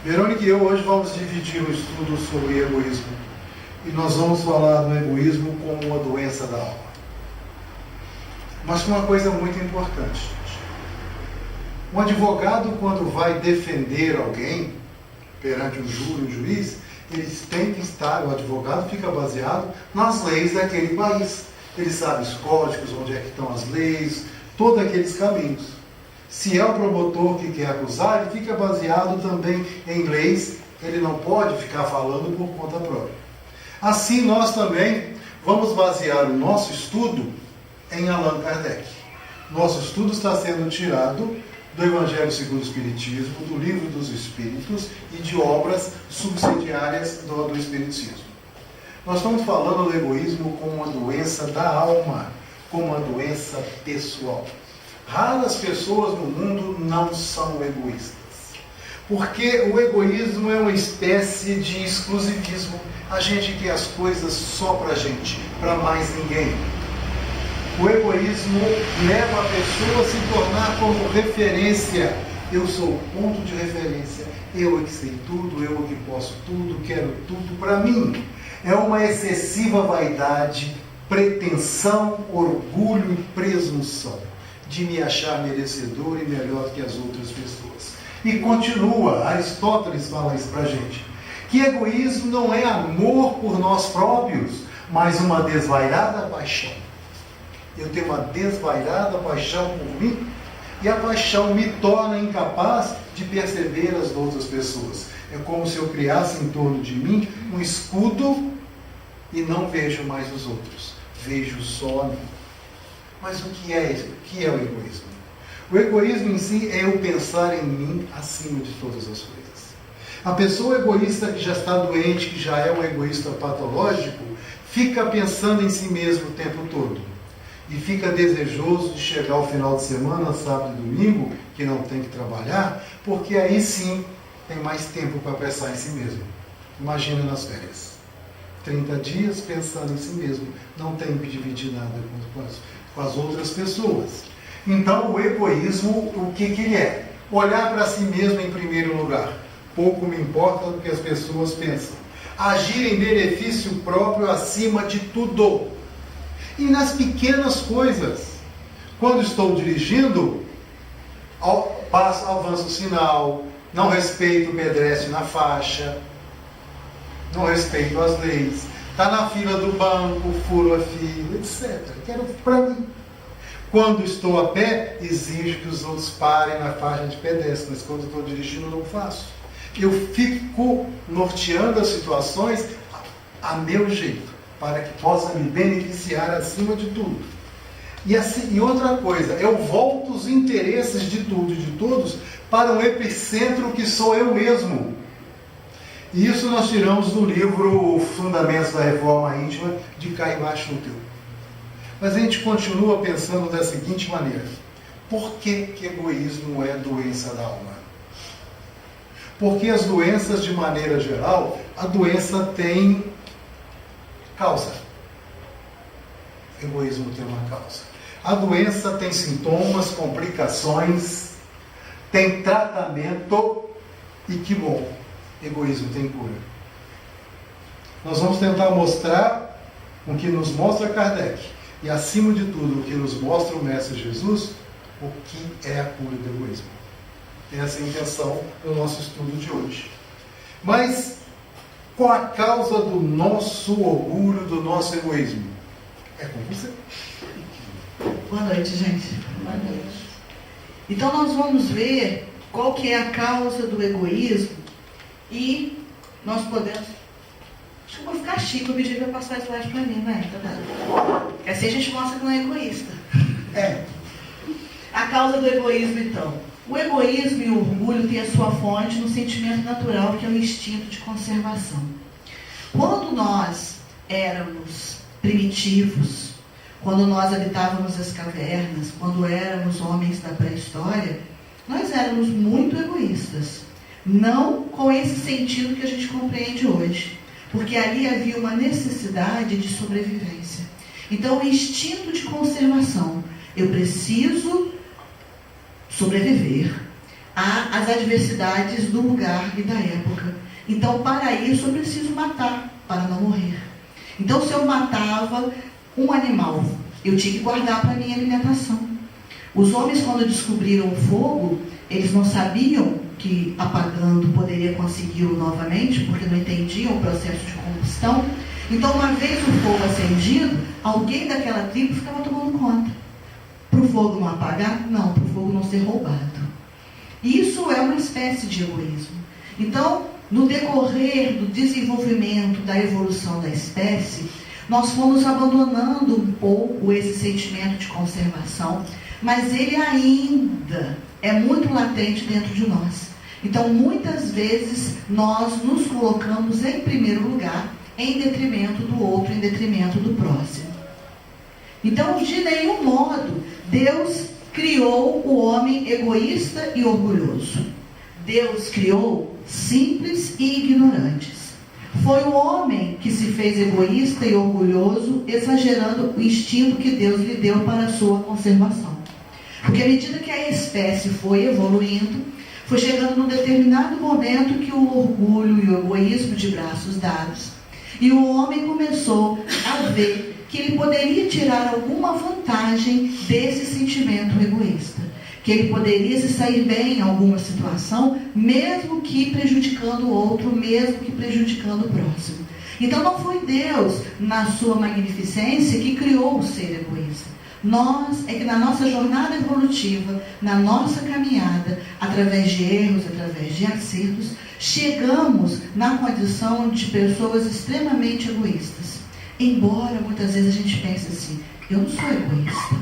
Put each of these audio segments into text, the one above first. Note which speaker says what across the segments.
Speaker 1: Verônica e eu hoje vamos dividir um estudo sobre egoísmo. E nós vamos falar do egoísmo como uma doença da alma. Mas com uma coisa muito importante, gente. Um advogado, quando vai defender alguém perante um júri, um juiz, eles têm que estar, o advogado fica baseado nas leis daquele país. Ele sabe os códigos, onde é que estão as leis, todos aqueles caminhos. Se é o promotor que quer acusar, ele fica baseado também em leis, ele não pode ficar falando por conta própria. Assim, nós também vamos basear o nosso estudo em Allan Kardec. Nosso estudo está sendo tirado do Evangelho segundo o Espiritismo, do Livro dos Espíritos e de obras subsidiárias do Espiritismo. Nós estamos falando do egoísmo como uma doença da alma, como uma doença pessoal. Raras pessoas no mundo não são egoístas. Porque o egoísmo é uma espécie de exclusivismo. A gente quer as coisas só para a gente, para mais ninguém. O egoísmo leva a pessoa a se tornar como referência. Eu sou o ponto de referência. Eu é que sei tudo, eu é que posso tudo, quero tudo para mim. É uma excessiva vaidade, pretensão, orgulho e presunção de me achar merecedor e melhor que as outras pessoas. E continua, Aristóteles fala isso para a gente, que egoísmo não é amor por nós próprios, mas uma desvairada paixão. Eu tenho uma desvairada paixão por mim, e a paixão me torna incapaz de perceber as outras pessoas. É como se eu criasse em torno de mim um escudo e não vejo mais os outros. Vejo só a mim. Mas o que é isso? O que é o egoísmo? O egoísmo em si é eu pensar em mim acima de todas as coisas. A pessoa egoísta que já está doente, que já é um egoísta patológico, fica pensando em si mesmo o tempo todo. E fica desejoso de chegar ao final de semana, sábado e domingo, que não tem que trabalhar, porque aí sim tem mais tempo para pensar em si mesmo. Imagina nas férias. 30 dias pensando em si mesmo. Não tem que dividir nada com as outras pessoas. Então o egoísmo, o que ele é? Olhar para si mesmo em primeiro lugar. Pouco me importa do que as pessoas pensam. Agir em benefício próprio acima de tudo. E nas pequenas coisas. Quando estou dirigindo, avanço o sinal, não respeito o pedestre na faixa, não respeito as leis, está na fila do banco, furo a fila, etc. Quero para mim. Quando estou a pé, exijo que os outros parem na faixa de pedestre, mas quando estou dirigindo, não faço. Eu fico norteando as situações a meu jeito, para que possa me beneficiar acima de tudo. E outra coisa, eu volto os interesses de tudo e de todos para um epicentro que sou eu mesmo. E isso nós tiramos do livro Fundamentos da Reforma Íntima, de Caimás Schuttel. Mas a gente continua pensando da seguinte maneira: por que egoísmo é doença da alma? Porque as doenças, de maneira geral, a doença tem causa. O egoísmo tem uma causa. A doença tem sintomas, complicações, tem tratamento e que bom, egoísmo tem cura. Nós vamos tentar mostrar o que nos mostra Kardec e, acima de tudo, o que nos mostra o Mestre Jesus, o que é a cura do egoísmo. Essa é a intenção do nosso estudo de hoje. Mas qual a causa do nosso orgulho, do nosso egoísmo? É com você.
Speaker 2: Boa noite, gente. Boa noite. Então nós vamos ver qual que é a causa do egoísmo e nós podemos... Acho que eu vou ficar chique, eu pedi para passar slide para mim, né? Porque assim a gente mostra que não é egoísta.
Speaker 1: É.
Speaker 2: A causa do egoísmo, então. O egoísmo e o orgulho têm a sua fonte no sentimento natural, que é o instinto de conservação. Quando nós éramos primitivos, quando nós habitávamos as cavernas, quando éramos homens da pré-história, nós éramos muito egoístas. Não com esse sentido que a gente compreende hoje. Porque ali havia uma necessidade de sobrevivência. Então, o instinto de conservação. Eu preciso sobreviver. há as adversidades do lugar e da época. Então, para isso, eu preciso matar, para não morrer. Então, se eu matava um animal, eu tinha que guardar para a minha alimentação. Os homens, quando descobriram o fogo, eles não sabiam que apagando poderia consegui-lo novamente, porque não entendiam o processo de combustão. Então, uma vez o fogo acendido, alguém daquela tribo ficava tomando conta. Para o fogo não apagar? Não, para o fogo não ser roubado. Isso é uma espécie de egoísmo. Então, no decorrer do desenvolvimento, da evolução da espécie, nós fomos abandonando um pouco esse sentimento de conservação, mas ele ainda é muito latente dentro de nós. Então, muitas vezes, nós nos colocamos em primeiro lugar, em detrimento do outro, em detrimento do próximo. Então, de nenhum modo, Deus criou o homem egoísta e orgulhoso. Deus criou simples e ignorantes. Foi o homem que se fez egoísta e orgulhoso, exagerando o instinto que Deus lhe deu para a sua conservação. Porque à medida que a espécie foi evoluindo, foi chegando num determinado momento que o orgulho e o egoísmo de braços dados, e o homem começou a ver que ele poderia tirar alguma vantagem desse sentimento egoísta, que ele poderia se sair bem em alguma situação, mesmo que prejudicando o outro, mesmo que prejudicando o próximo. Então não foi Deus, na sua magnificência, que criou o ser egoísta. Nós, é que na nossa jornada evolutiva, na nossa caminhada, através de erros, através de acertos, chegamos na condição de pessoas extremamente egoístas. Embora muitas vezes a gente pense assim, eu não sou egoísta,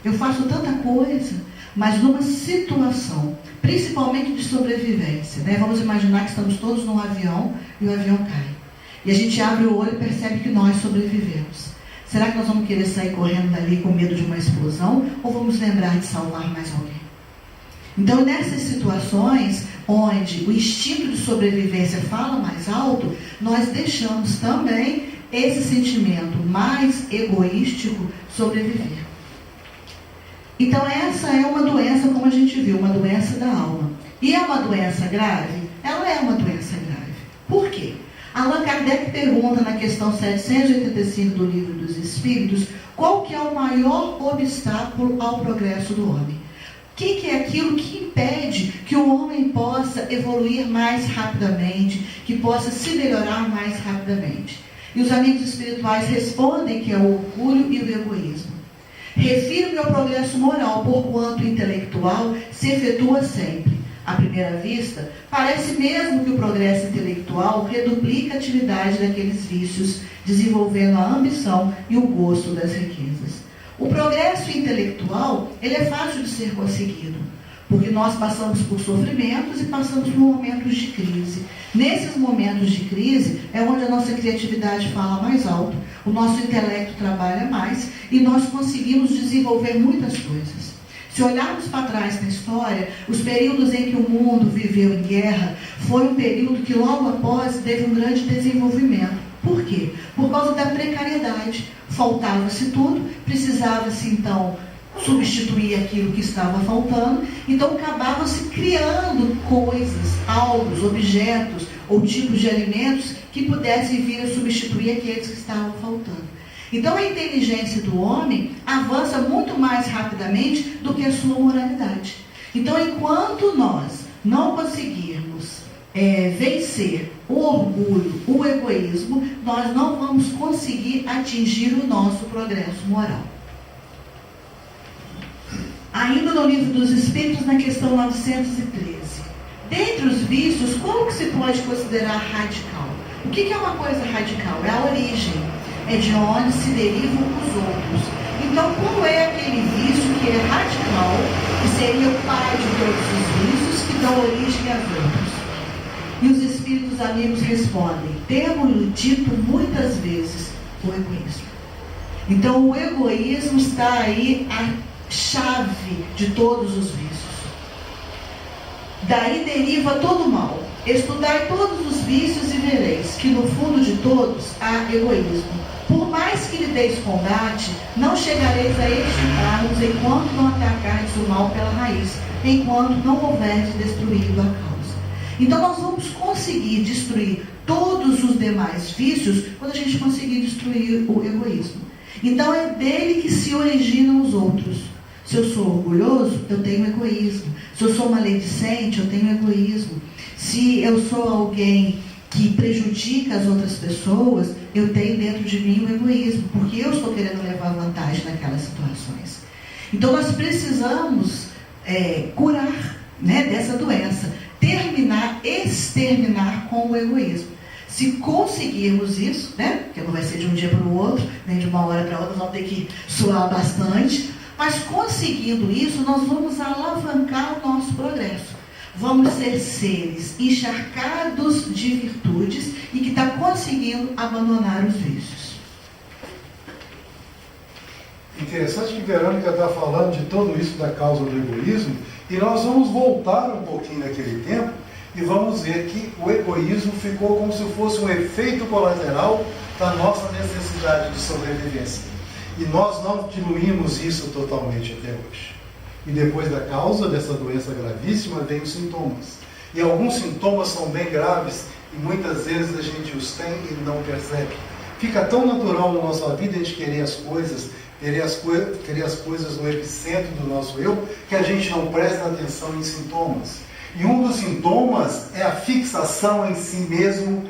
Speaker 2: eu faço tanta coisa, mas numa situação, principalmente de sobrevivência, né? Vamos imaginar que estamos todos num avião e o avião cai. E a gente abre o olho e percebe que nós sobrevivemos. Será que nós vamos querer sair correndo dali com medo de uma explosão? Ou vamos lembrar de salvar mais alguém? Então, nessas situações onde o instinto de sobrevivência fala mais alto, nós deixamos também esse sentimento mais egoístico sobreviver. Então, essa é uma doença, como a gente viu, uma doença da alma. E é uma doença grave? Ela é uma doença grave. Por quê? Allan Kardec pergunta na questão 785 do Livro dos Espíritos, qual que é o maior obstáculo ao progresso do homem? O que é aquilo que impede que o homem possa evoluir mais rapidamente, que possa se melhorar mais rapidamente? E os amigos espirituais respondem que é o orgulho e o egoísmo. Refiro-me ao progresso moral, porquanto o intelectual se efetua sempre. À primeira vista, parece mesmo que o progresso intelectual reduplica a atividade daqueles vícios, desenvolvendo a ambição e o gosto das riquezas. O progresso intelectual, ele é fácil de ser conseguido, porque nós passamos por sofrimentos e passamos por momentos de crise. Nesses momentos de crise é onde a nossa criatividade fala mais alto, o nosso intelecto trabalha mais e nós conseguimos desenvolver muitas coisas. Se olharmos para trás na história, os períodos em que o mundo viveu em guerra, foi um período que logo após teve um grande desenvolvimento. Por quê? Por causa da precariedade. Faltava-se tudo, precisava-se então substituir aquilo que estava faltando, então acabava-se criando coisas, algos, objetos ou tipos de alimentos que pudessem vir a substituir aqueles que estavam faltando. Então a inteligência do homem avança muito mais rapidamente do que a sua moralidade. Então enquanto nós não conseguirmos vencer o orgulho, o egoísmo, nós não vamos conseguir atingir o nosso progresso moral. Ainda no Livro dos Espíritos, na questão 913. Dentre os vícios, qual que se pode considerar radical? O que é uma coisa radical? É a origem. É de onde se derivam os outros. Então, qual é aquele vício que é radical, que seria o pai de todos os vícios, que dão origem a outros? E os espíritos amigos respondem, temos dito muitas vezes, o egoísmo. Então, o egoísmo está aí a chave de todos os vícios. Daí deriva todo o mal. Estudai todos os vícios e vereis que no fundo de todos há egoísmo. Por por mais que lhe deis combate, não chegareis a extirpar-nos enquanto não atacardes o mal pela raiz, enquanto não houverdes destruído a causa. Então nós vamos conseguir destruir todos os demais vícios quando a gente conseguir destruir o egoísmo. Então é dele que se originam os outros. Se eu sou orgulhoso, eu tenho egoísmo. Se eu sou maledicente, eu tenho egoísmo. Se eu sou alguém que prejudica as outras pessoas, eu tenho dentro de mim o egoísmo, porque eu estou querendo levar vantagem naquelas situações. Então nós precisamos curar, né, dessa doença, exterminar com o egoísmo. Se conseguirmos isso, né, porque não vai ser de um dia para o outro, nem de uma hora para outra, nós vamos ter que suar bastante, mas conseguindo isso, nós vamos alavancar o nosso progresso. Vamos ser seres encharcados de virtudes e que está conseguindo abandonar os vícios.
Speaker 1: Interessante que Verônica está falando de tudo isso da causa do egoísmo, e nós vamos voltar um pouquinho naquele tempo e vamos ver que o egoísmo ficou como se fosse um efeito colateral da nossa necessidade de sobrevivência. E nós não diluímos isso totalmente até hoje. E depois da causa dessa doença gravíssima, vem os sintomas. E alguns sintomas são bem graves e muitas vezes a gente os tem e não percebe. Fica tão natural na nossa vida a gente querer as coisas, querer as coisas no epicentro do nosso eu, que a gente não presta atenção em sintomas. E um dos sintomas é a fixação em si mesmo,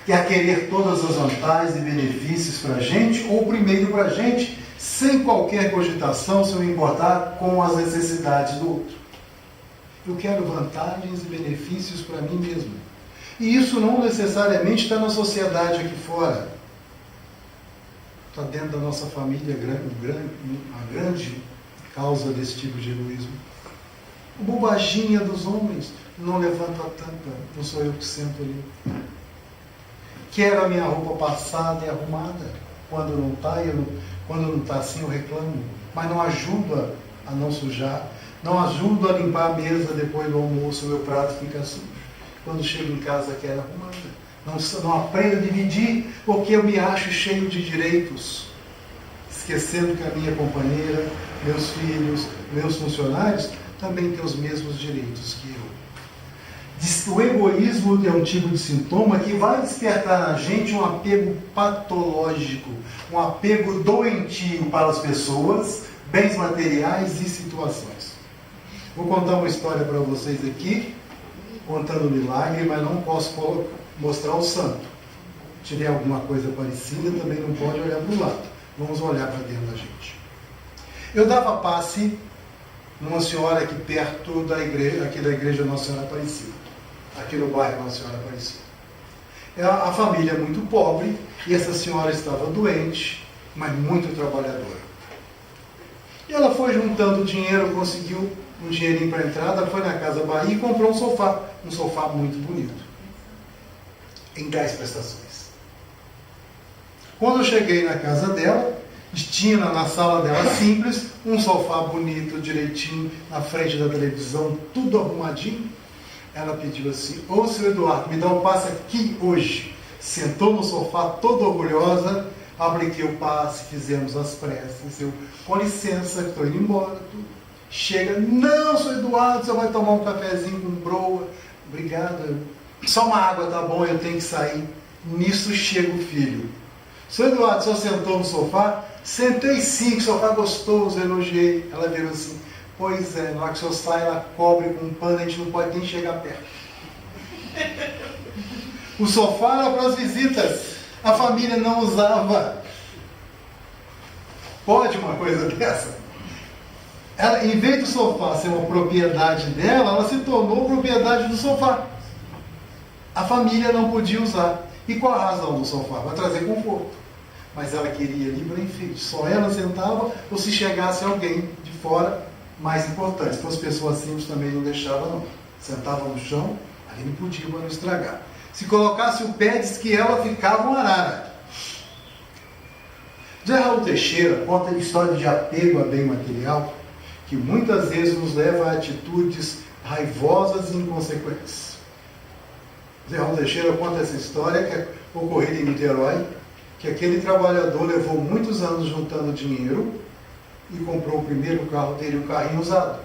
Speaker 1: que é querer todas as vantagens e benefícios para a gente, ou primeiro para a gente, sem qualquer cogitação, sem importar com as necessidades do outro. Eu quero vantagens e benefícios para mim mesmo. E isso não necessariamente está na sociedade aqui fora. Está dentro da nossa família, a grande causa desse tipo de egoísmo. A bobaginha dos homens não levanta a tampa, não sou eu que sento ali. Quero a minha roupa passada e arrumada. Quando não está assim eu reclamo. Mas não ajuda a não sujar. Não ajuda a limpar a mesa depois do almoço, o meu prato fica sujo. Quando chego em casa quero arrumada. Não aprendo a dividir porque eu me acho cheio de direitos. Esquecendo que a minha companheira, meus filhos, meus funcionários também têm os mesmos direitos que eu. O egoísmo é um tipo de sintoma que vai despertar na gente um apego patológico, um apego doentio para as pessoas, bens materiais e situações. Vou contar uma história para vocês aqui, contando milagre, mas não posso mostrar o santo. Se tiver alguma coisa parecida, também não pode olhar para o lado. Vamos olhar para dentro da gente. Eu dava passe numa senhora aqui perto da igreja Nossa Senhora Aparecida. Aqui no bairro Nossa Senhora Aparecida. A família é muito pobre e essa senhora estava doente, mas muito trabalhadora. E ela foi juntando dinheiro, conseguiu um dinheirinho para a entrada, foi na Casa Bahia e comprou um sofá muito bonito, em 10 prestações. Quando eu cheguei na casa dela, tinha na sala dela simples, um sofá bonito, direitinho, na frente da televisão, tudo arrumadinho. Ela pediu assim: ô seu Eduardo, me dá um passe aqui hoje. Sentou no sofá toda orgulhosa, apliquei o passe, fizemos as preces. Eu, com licença, estou indo embora. Tudo. Chega: não, seu Eduardo, você vai tomar um cafezinho com broa. Obrigado. Só uma água tá bom, eu tenho que sair. Nisso chega o filho: seu Eduardo, você sentou no sofá? Sentei sim, que sofá gostoso, eu elogiei. Ela virou assim: pois é, na hora que o senhor sai, ela cobre com um pano, a gente não pode nem chegar perto. O sofá era para as visitas, a família não usava. Pode uma coisa dessa? Ela, em vez do sofá ser uma propriedade dela, ela se tornou propriedade do sofá. A família não podia usar. E qual a razão do sofá? Vai trazer conforto. Mas ela queria ali para enfeite. Só ela sentava, ou se chegasse alguém de fora, mais importante. Então as pessoas simples também não deixavam, não. Sentava no chão, ali não podia para não estragar. Se colocasse o pé, diz que ela ficava uma arara. Zé Raul Teixeira conta a história de apego a bem material, que muitas vezes nos leva a atitudes raivosas e inconsequentes. Zé Raul Teixeira conta essa história, que é ocorrida em Niterói, que aquele trabalhador levou muitos anos juntando dinheiro e comprou o primeiro carro dele, um carrinho usado.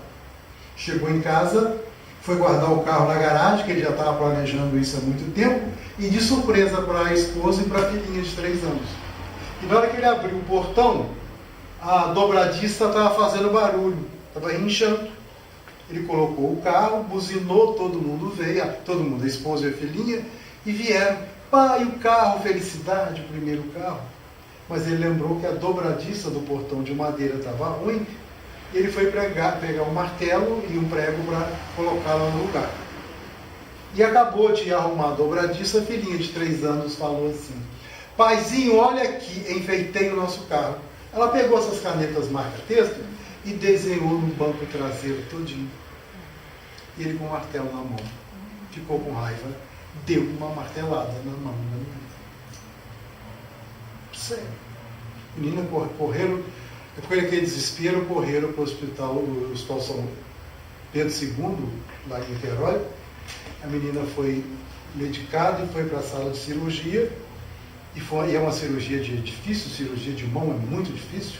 Speaker 1: Chegou em casa, foi guardar o carro na garagem, que ele já estava planejando isso há muito tempo, e de surpresa para a esposa e para a filhinha de 3 anos. E na hora que ele abriu o portão, a dobradiça estava fazendo barulho, estava rinchando. Ele colocou o carro, buzinou, todo mundo veio, todo mundo, a esposa e a filhinha, e vieram. Pai, o carro, felicidade, o primeiro carro. Mas ele lembrou que a dobradiça do portão de madeira estava ruim, e ele foi pegar um martelo e um prego para colocá-la no lugar. E acabou de arrumar a dobradiça, a filhinha de 3 anos falou assim: paizinho, olha aqui, enfeitei o nosso carro. Ela pegou essas canetas marca-texto e desenhou no banco traseiro todinho. E ele com o martelo na mão. Ficou com raiva. Deu uma martelada na mão da menina. Sério. Menina correram, depois daquele desespero, correram para o hospital São Pedro II, lá em Niterói. A menina foi medicada e foi para a sala de cirurgia. E é uma cirurgia difícil, cirurgia de mão é muito difícil.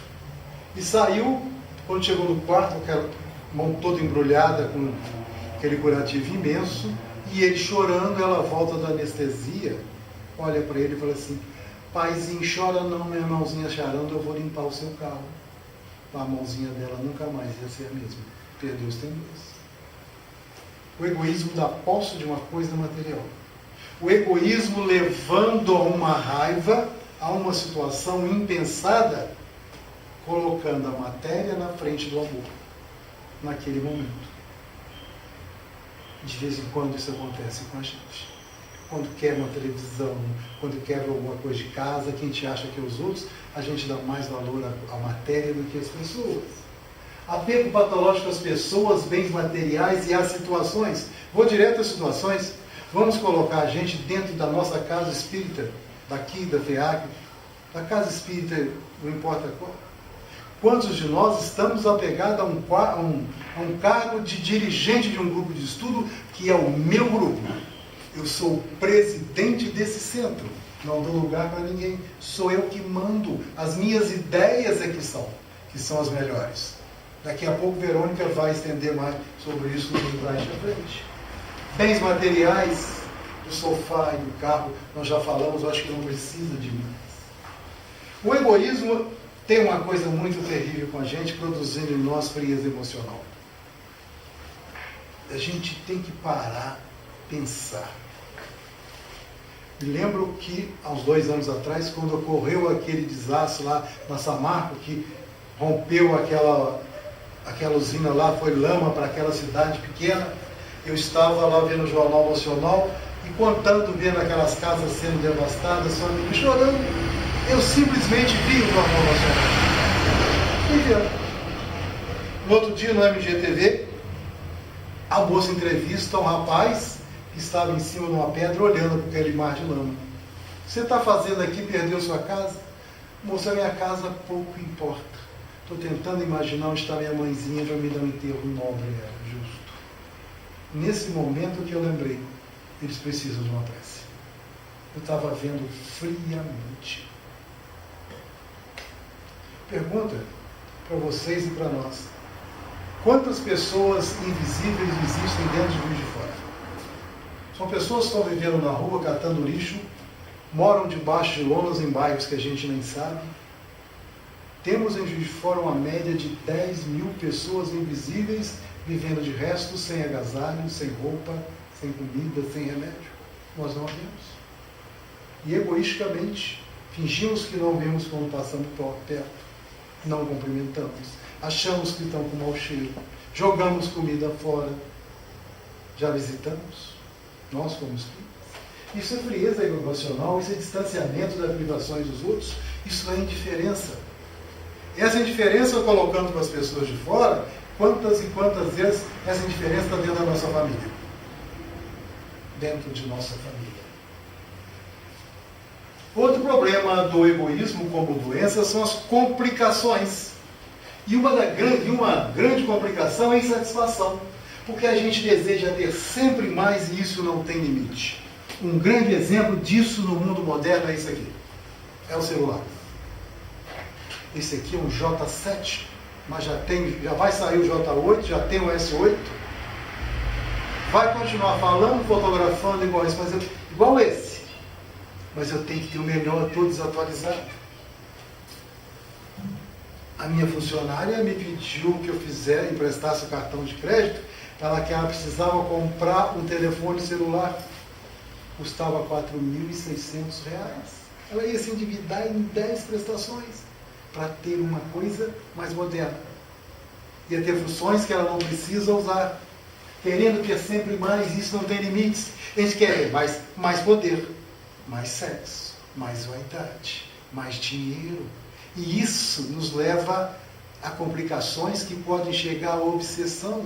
Speaker 1: E saiu, quando chegou no quarto, aquela mão toda embrulhada com aquele curativo imenso, e ele chorando, ela volta da anestesia, olha para ele e fala assim: paizinho, chora não, minha mãozinha chorando, eu vou limpar o seu carro. A mãozinha dela nunca mais ia ser a mesma. Perdeu os tendões. O egoísmo dá posse de uma coisa material. O egoísmo levando a uma raiva, a uma situação impensada, colocando a matéria na frente do amor, naquele momento. De vez em quando isso acontece com a gente. Quando quer uma televisão, quando quer alguma coisa de casa, que a gente acha que é os outros, a gente dá mais valor à matéria do que às pessoas. Apego patológico às pessoas, bens materiais e às situações. Vou direto às situações. Vamos colocar a gente dentro da nossa casa espírita, daqui, da FEAC, da casa espírita, não importa qual. Quantos de nós estamos apegados a um cargo de dirigente de um grupo de estudo que é o meu grupo? Eu sou o presidente desse centro. Não dou lugar para ninguém. Sou eu que mando. As minhas ideias é que são as melhores. Daqui a pouco Verônica vai estender mais sobre isso no livro mais à frente. Bens materiais, do sofá e do carro, nós já falamos, eu acho que não precisa de mais. O egoísmo tem uma coisa muito terrível com a gente, produzindo em nós frieza emocional. A gente tem que parar, pensar. Me lembro que, há uns 2 anos atrás, quando ocorreu aquele desastre lá na Samarco, que rompeu aquela usina lá, foi lama para aquela cidade pequena, eu estava lá vendo o Jornal Nacional e contando, vendo aquelas casas sendo devastadas, família chorando. Eu simplesmente vi o Jornal Nacional. E vendo. No outro dia, no MGTV, a moça entrevista um rapaz que estava em cima de uma pedra olhando para aquele mar de lama. Você está fazendo aqui, perdeu sua casa? Moça, minha casa pouco importa. Estou tentando imaginar onde está minha mãezinha para me dar um enterro nobre, justo. Nesse momento que eu lembrei, eles precisam de uma prece. Eu estava vendo friamente. Pergunta para vocês e para nós: quantas pessoas invisíveis existem dentro de Juiz de Fora? São pessoas que estão vivendo na rua, catando lixo, moram debaixo de lonas em bairros que a gente nem sabe. Temos em Juiz de Fora uma média de 10.000 pessoas invisíveis, vivendo de resto, sem agasalho, sem roupa, sem comida, sem remédio. Nós não vemos. E egoisticamente, fingimos que não vemos quando passamos perto. Não cumprimentamos. Achamos que estão com mau cheiro. Jogamos comida fora. Já visitamos? Nós como espíritos. Isso é frieza emocional, isso é distanciamento das privações dos outros, isso é indiferença. Essa indiferença colocando para as pessoas de fora, quantas e quantas vezes essa indiferença está dentro da nossa família? Dentro de nossa família. Outro problema do egoísmo como doença são as complicações. E uma grande complicação é a insatisfação. Porque a gente deseja ter sempre mais e isso não tem limite. Um grande exemplo disso no mundo moderno é isso aqui. É o celular. Esse aqui é um J7, mas já vai sair o J8, já tem o S8. Vai continuar falando, fotografando igual esse. Mas eu tenho que ter o melhor, todo desatualizado. A minha funcionária me pediu que eu emprestasse o cartão de crédito, que ela precisava comprar um telefone celular. Custava R$4.600. Ela ia se endividar em 10 prestações para ter uma coisa mais moderna. Ia ter funções que ela não precisa usar. Querendo ter sempre mais, isso não tem limites. A gente quer mais poder, mais sexo, mais vaidade, mais dinheiro. E isso nos leva a complicações que podem chegar à obsessão.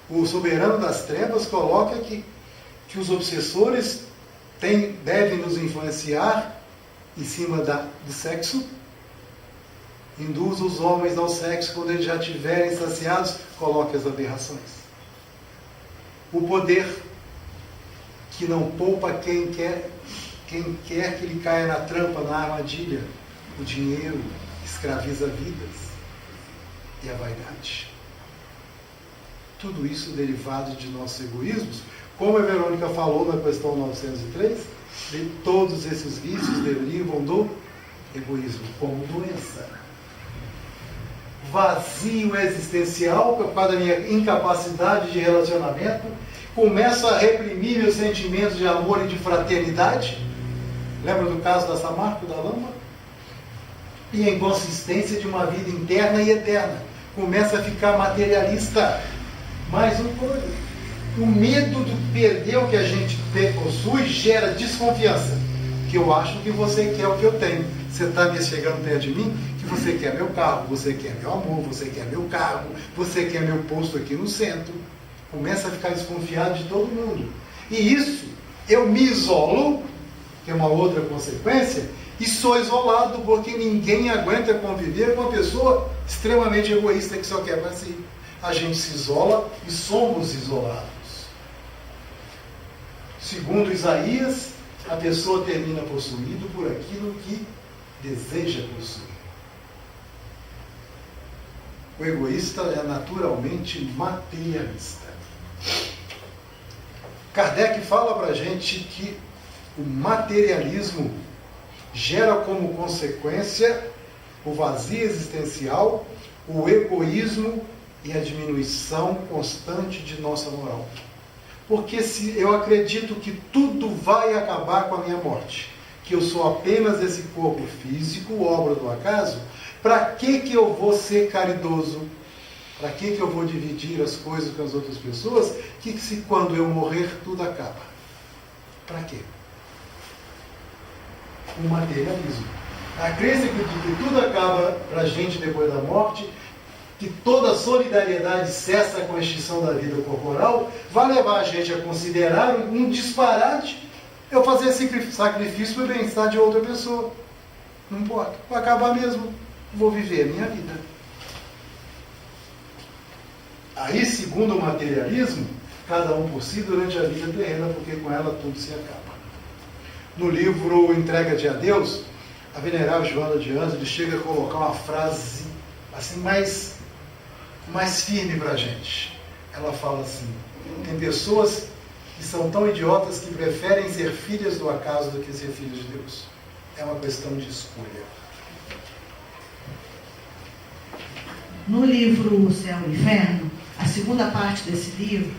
Speaker 1: O soberano das trevas coloca que os obsessores devem nos influenciar em cima do sexo. Induz os homens ao sexo quando eles já estiverem saciados, coloque as aberrações. O poder que não poupa quem quer que ele caia na trampa, na armadilha. O dinheiro escraviza vidas. E a vaidade. Tudo isso derivado de nossos egoísmos. Como a Verônica falou na questão 903, todos esses vícios derivam do egoísmo como doença. Vazio existencial, por causa da minha incapacidade de relacionamento, começo a reprimir meus sentimentos de amor e de fraternidade. Lembra do caso da Samarco, da lama? E a inconsistência de uma vida interna e eterna. Começa a ficar materialista. Mais uma coisa. O medo de perder o que a gente possui gera desconfiança. Que eu acho que você quer o que eu tenho. Você está me chegando perto de mim, que você quer meu carro, você quer meu amor, você quer meu carro, você quer meu posto aqui no centro. Começa a ficar desconfiado de todo mundo. E isso, eu me isolo, que é uma outra consequência, e sou isolado porque ninguém aguenta conviver com uma pessoa extremamente egoísta que só quer para si. A gente se isola e somos isolados. Segundo Isaías, a pessoa termina possuído por aquilo que deseja possuir. O egoísta é naturalmente materialista. Kardec fala para a gente que o materialismo gera como consequência o vazio existencial, o egoísmo e a diminuição constante de nossa moral. Porque se eu acredito que tudo vai acabar com a minha morte, que eu sou apenas esse corpo físico, obra do acaso, para que eu vou ser caridoso? Para que eu vou dividir as coisas com as outras pessoas? Que se quando eu morrer tudo acaba? Para quê? O materialismo. A crença de que tudo acaba para a gente depois da morte, que toda solidariedade cessa com a extinção da vida corporal, vai levar a gente a considerar um disparate eu fazer esse sacrifício para o bem-estar de outra pessoa. Não importa. Vai acabar mesmo. Vou viver a minha vida. Aí, segundo o materialismo, cada um por si durante a vida terrena, porque com ela tudo se acaba. No livro Entrega de Adeus, a venerável Joana de Ângeles chega a colocar uma frase assim mais firme para a gente. Ela fala assim: tem pessoas que são tão idiotas que preferem ser filhas do acaso do que ser filhas de Deus. É uma questão de escolha.
Speaker 2: No livro O Céu e o Inferno, a segunda parte desse livro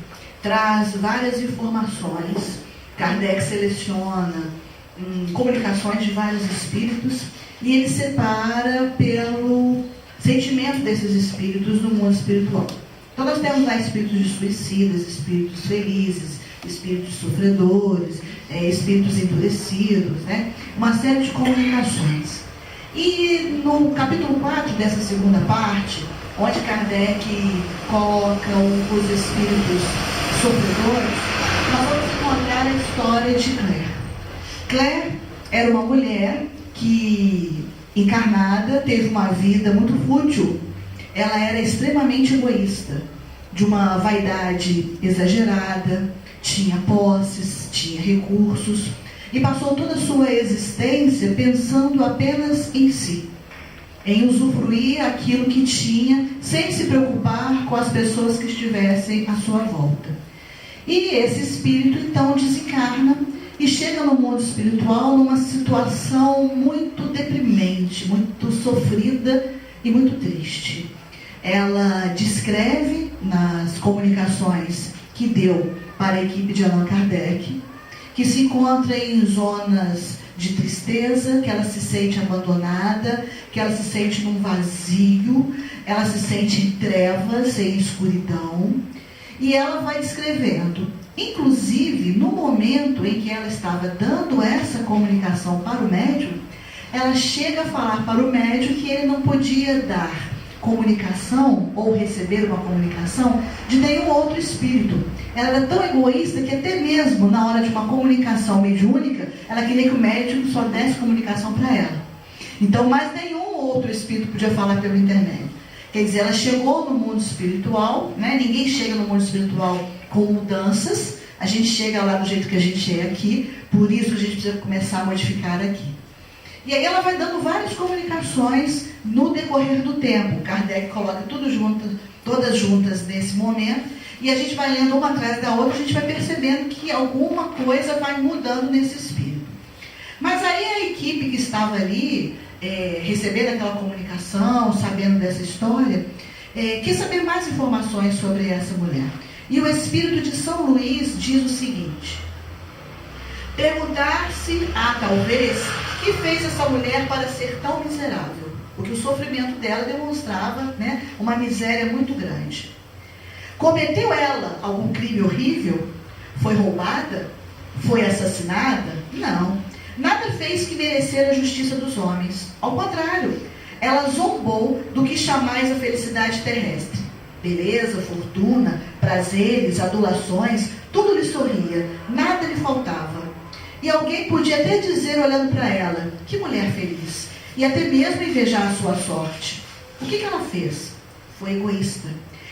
Speaker 2: traz várias informações. Kardec seleciona comunicações de vários espíritos e ele separa pelo sentimento desses espíritos no mundo espiritual. Então nós temos lá espíritos de suicidas, espíritos felizes, espíritos sofredores, espíritos endurecidos, né? Uma série de comunicações. E no capítulo 4 dessa segunda parte, onde Kardec coloca os espíritos sofredores, nós vamos encontrar a história de Claire. Claire era uma mulher que, encarnada, teve uma vida muito fútil. Ela era extremamente egoísta. de uma vaidade exagerada, tinha posses, tinha recursos, e passou toda a sua existência pensando apenas em si, em usufruir aquilo que tinha, sem se preocupar com as pessoas que estivessem à sua volta. E esse espírito então desencarna e chega no mundo espiritual numa situação muito deprimente, muito sofrida e muito triste. Ela descreve nas comunicações que deu para a equipe de Allan Kardec, que se encontra em zonas de tristeza, que ela se sente abandonada, que ela se sente num vazio, ela se sente em trevas, em escuridão, e ela vai descrevendo. Inclusive, no momento em que ela estava dando essa comunicação para o médium, ela chega a falar para o médium que ele não podia dar comunicação ou receber uma comunicação de nenhum outro espírito. Ela era tão egoísta que até mesmo na hora de uma comunicação mediúnica, ela queria que o médium só desse comunicação para ela. Então, mais nenhum outro espírito podia falar pelo intermédio. Quer dizer, ela chegou no mundo espiritual, né? Ninguém chega no mundo espiritual com mudanças, a gente chega lá do jeito que a gente é aqui, por isso a gente precisa começar a modificar aqui. E aí ela vai dando várias comunicações no decorrer do tempo. Kardec coloca tudo junto, todas juntas nesse momento, e a gente vai lendo uma atrás da outra, a gente vai percebendo que alguma coisa vai mudando nesse espírito. Mas aí a equipe que estava ali, recebendo aquela comunicação, sabendo dessa história, quis saber mais informações sobre essa mulher. E o espírito de São Luís diz o seguinte: perguntar-se, talvez, que fez essa mulher para ser tão miserável? Porque o sofrimento dela demonstrava, né, uma miséria muito grande. Cometeu ela algum crime horrível? Foi roubada? Foi assassinada? Não. Nada fez que merecer a justiça dos homens. Ao contrário, ela zombou do que chamais a felicidade terrestre. Beleza, fortuna, prazeres, adulações, tudo lhe sorria, nada lhe faltava. E alguém podia até dizer, olhando para ela, que mulher feliz, e até mesmo invejar a sua sorte. O que ela fez? Foi egoísta.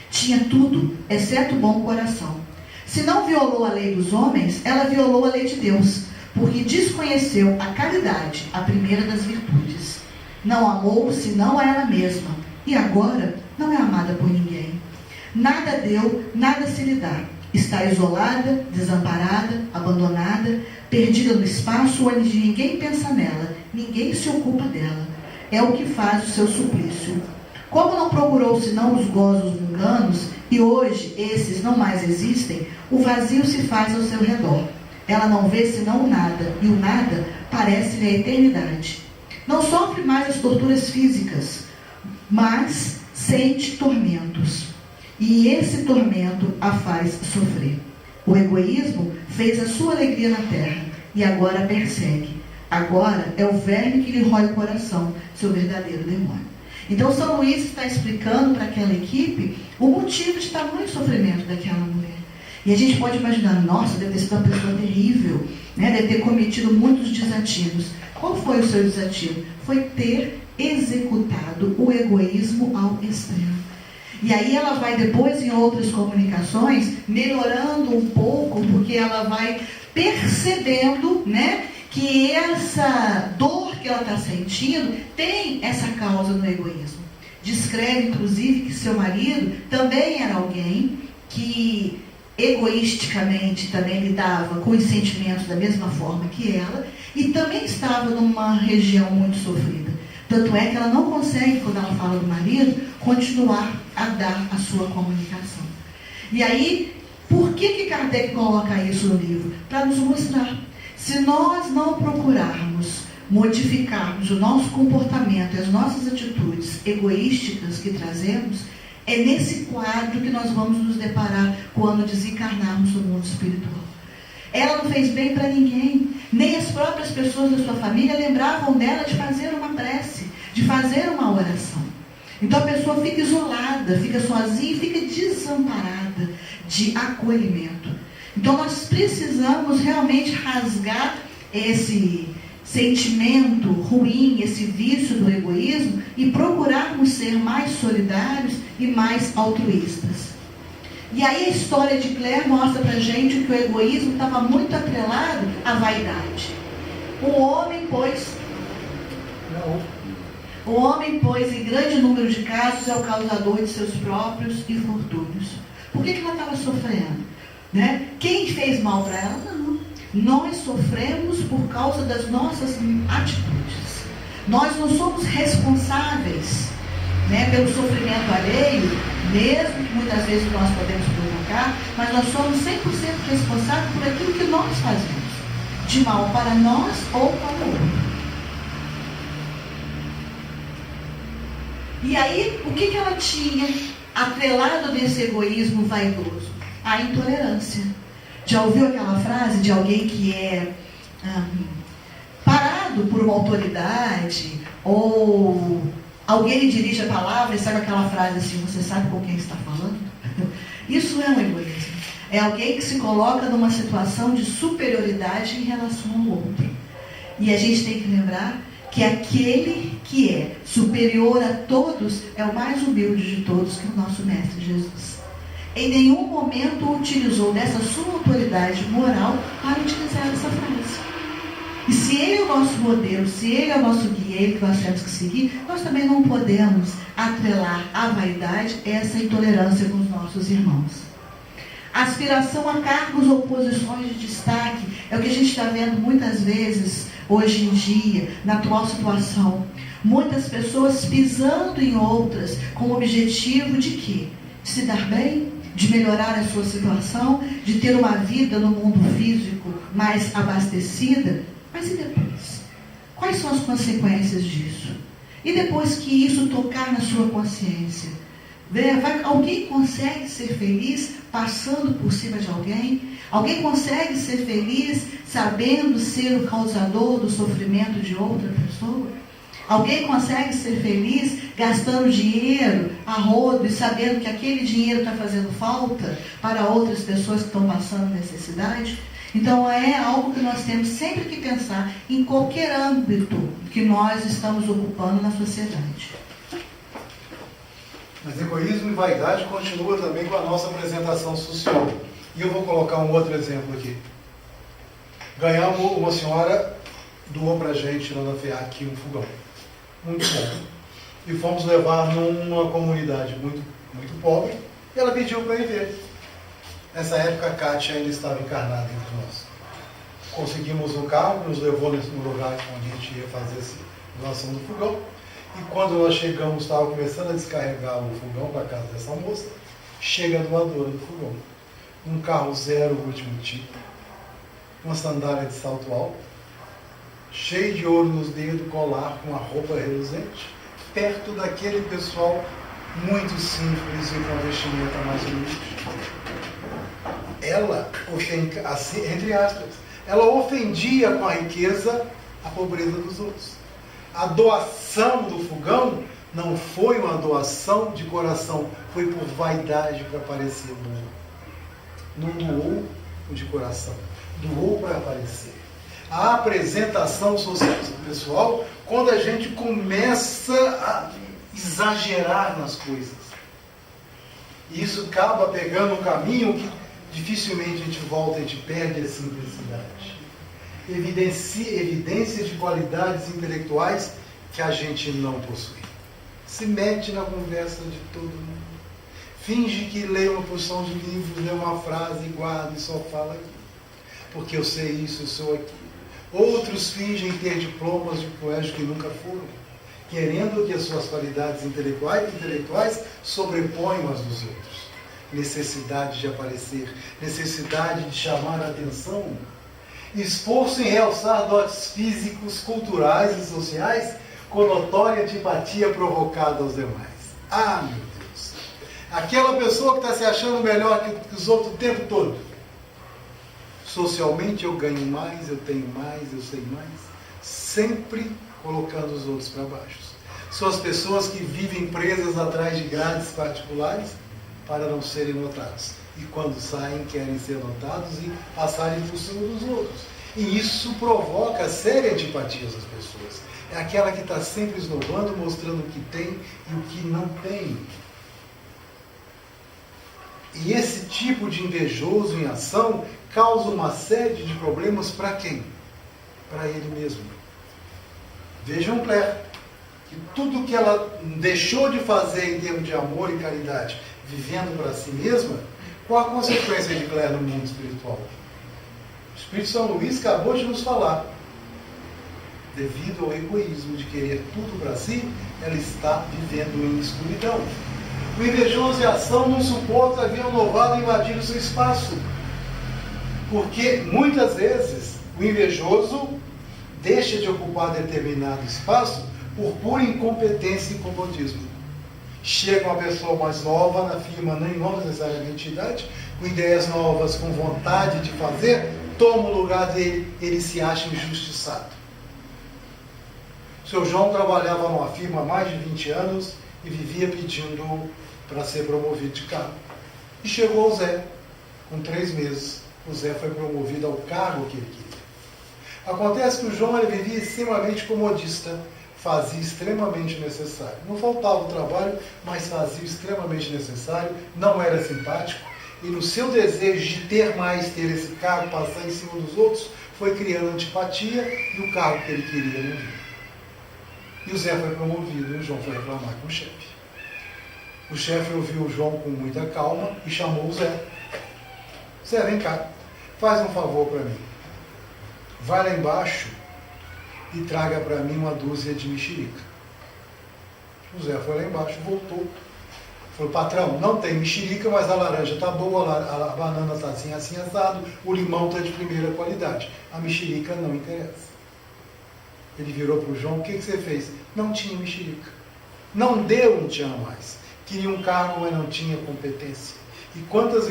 Speaker 2: Tinha tudo, exceto bom coração. Se não violou a lei dos homens, ela violou a lei de Deus, porque desconheceu a caridade, a primeira das virtudes. Não amou senão a ela mesma, e agora não é amada por ninguém. Nada deu, nada se lhe dá. Está isolada, desamparada, abandonada, perdida no espaço onde ninguém pensa nela, ninguém se ocupa dela. É o que faz o seu suplício. Como não procurou senão os gozos mundanos, e hoje esses não mais existem, o vazio se faz ao seu redor. Ela não vê senão o nada, e o nada parece-lhe a eternidade. Não sofre mais as torturas físicas, mas sente tormentos. E esse tormento a faz sofrer. O egoísmo fez a sua alegria na terra, e agora a persegue. Agora é o verme que lhe rói o coração, seu verdadeiro demônio. Então São Luís está explicando para aquela equipe o motivo de tamanho sofrimento daquela mulher. E a gente pode imaginar, nossa, deve ter sido uma pessoa terrível, né? Deve ter cometido muitos desatinos. Qual foi o seu desatino? Foi ter executado o egoísmo ao extremo. E aí ela vai depois em outras comunicações melhorando um pouco, porque ela vai percebendo, né, que essa dor que ela está sentindo tem essa causa no egoísmo. Descreve, inclusive, que seu marido também era alguém que egoisticamente também lidava com os sentimentos da mesma forma que ela, e também estava numa região muito sofrida. Tanto é que ela não consegue, quando ela fala do marido, continuar a dar a sua comunicação. E aí, por que Kardec coloca isso no livro? Para nos mostrar. Se nós não procurarmos modificarmos o nosso comportamento e as nossas atitudes egoísticas que trazemos, é nesse quadro que nós vamos nos deparar quando desencarnarmos no mundo espiritual. Ela não fez bem para ninguém, nem as próprias pessoas da sua família lembravam dela de fazer uma prece, de fazer uma oração. Então a pessoa fica isolada, fica sozinha e fica desamparada de acolhimento. Então nós precisamos realmente rasgar esse sentimento ruim, esse vício do egoísmo, e procurarmos ser mais solidários e mais altruístas. E aí a história de Claire mostra pra gente que o egoísmo estava muito atrelado à vaidade. O homem, pois, em grande número de casos, é o causador de seus próprios infortúnios. Por que ela estava sofrendo? Né? Quem fez mal para ela? Não. Nós sofremos por causa das nossas atitudes. Nós não somos responsáveis, né, pelo sofrimento alheio, mesmo que muitas vezes nós podemos provocar, mas nós somos 100% responsáveis por aquilo que nós fazemos, de mal para nós ou para o outro. E aí, o que ela tinha atrelado desse egoísmo vaidoso? A intolerância. Já ouviu aquela frase de alguém que é parado por uma autoridade, ou alguém lhe dirige a palavra e sabe aquela frase assim, você sabe com quem está falando? Isso é um egoísmo. É alguém que se coloca numa situação de superioridade em relação ao outro. E a gente tem que lembrar que aquele que é superior a todos é o mais humilde de todos, que é o nosso Mestre Jesus. Em nenhum momento utilizou dessa sua autoridade moral para utilizar essa frase. E se ele é o nosso modelo, se ele é o nosso guia, ele que nós temos que seguir, nós também não podemos atrelar à vaidade essa intolerância com os nossos irmãos. Aspiração a cargos ou posições de destaque é o que a gente está vendo muitas vezes hoje em dia, na atual situação. Muitas pessoas pisando em outras com o objetivo de quê? De se dar bem, de melhorar a sua situação, de ter uma vida no mundo físico mais abastecida. Mas e depois? Quais são as consequências disso? E depois que isso tocar na sua consciência? Alguém consegue ser feliz passando por cima de alguém? Alguém consegue ser feliz sabendo ser o causador do sofrimento de outra pessoa? Alguém consegue ser feliz gastando dinheiro a rodo e sabendo que aquele dinheiro está fazendo falta para outras pessoas que estão passando necessidade? Então é algo que nós temos sempre que pensar em qualquer âmbito que nós estamos ocupando na sociedade.
Speaker 1: Mas egoísmo e vaidade continua também com a nossa apresentação social. E eu vou colocar um outro exemplo aqui. Ganhamos, uma senhora doou para a gente lá na FEAC um fogão. Muito bom. E fomos levar numa comunidade muito pobre. E ela pediu para ir ver. Nessa época a Kátia ainda estava encarnada entre nós. Conseguimos um carro que nos levou nesse lugar onde a gente ia fazer essa doação do fogão. E quando nós chegamos, estava começando a descarregar o fogão para a casa dessa moça, chega a doadora do fogão. Um carro zero, último tipo, uma sandália de salto alto, cheio de ouro nos dedos, colar com uma roupa reluzente, perto daquele pessoal muito simples e com a vestimenta mais humilde. Ela ofendia, assim, entre aspas, ela ofendia com a riqueza a pobreza dos outros. A doação do fogão não foi uma doação de coração, foi por vaidade para parecer bom. Não doou de coração, doou para aparecer. A apresentação social pessoal, quando a gente começa a exagerar nas coisas. E isso acaba pegando um caminho que dificilmente a gente volta, a gente perde a simplicidade. Evidência de qualidades intelectuais que a gente não possui. Se mete na conversa de todo mundo. Finge que lê uma porção de livros, lê uma frase e guarda e só fala aquilo. Porque eu sei isso, eu sou aquilo. Outros fingem ter diplomas de colégio que nunca foram, querendo que as suas qualidades intelectuais sobreponham as dos outros. Necessidade de aparecer, necessidade de chamar a atenção, esforço em realçar dotes físicos, culturais e sociais com notória antipatia provocada aos demais. Ah, meu Deus! Aquela pessoa que está se achando melhor que os outros o tempo todo. Socialmente eu ganho mais, eu tenho mais, eu sei mais. Sempre colocando os outros para baixo. São as pessoas que vivem presas atrás de grades particulares para não serem notados. E quando saem, querem ser notados e passarem por cima dos outros. E isso provoca séria antipatia às pessoas. É aquela que está sempre esnobando, mostrando o que tem e o que não tem. E esse tipo de invejoso em ação causa uma série de problemas para quem? Para ele mesmo. Vejam Claire, que tudo que ela deixou de fazer em termos de amor e caridade, vivendo para si mesma, qual a consequência de Claire no mundo espiritual? O Espírito São Luís acabou de nos falar. Devido ao egoísmo de querer tudo para si, ela está vivendo em escuridão. O invejoso em ação não suporta ver um novato invadir o seu espaço. Porque, muitas vezes, o invejoso deixa de ocupar determinado espaço por pura incompetência e comodismo. Chega uma pessoa mais nova na firma, não necessariamente idade, com ideias novas, com vontade de fazer, toma o lugar dele, ele se acha injustiçado. O seu João trabalhava numa firma há mais de 20 anos e vivia pedindo para ser promovido de cargo. E chegou o Zé, com 3 meses. O Zé foi promovido ao cargo que ele queria. Acontece que o João ele vivia extremamente comodista, fazia extremamente necessário. Não faltava o trabalho, mas fazia extremamente necessário, não era simpático, e no seu desejo de ter mais, ter esse cargo, passar em cima dos outros, foi criando antipatia e o cargo que ele queria não vinha. E o Zé foi promovido, e o João foi reclamar com o chefe. O chefe ouviu o João com muita calma e chamou o Zé. Zé, vem cá, faz um favor para mim. Vai lá embaixo e traga para mim uma dúzia de mexerica. O Zé foi lá embaixo, voltou. Falou, patrão, não tem mexerica, mas a laranja está boa, a banana está assim, assim assado, o limão está de primeira qualidade. A mexerica não interessa. Ele virou para o João, o que você fez? Não tinha mexerica. Não deu, não tinha mais. Queria um cargo, mas não tinha competência. E quantas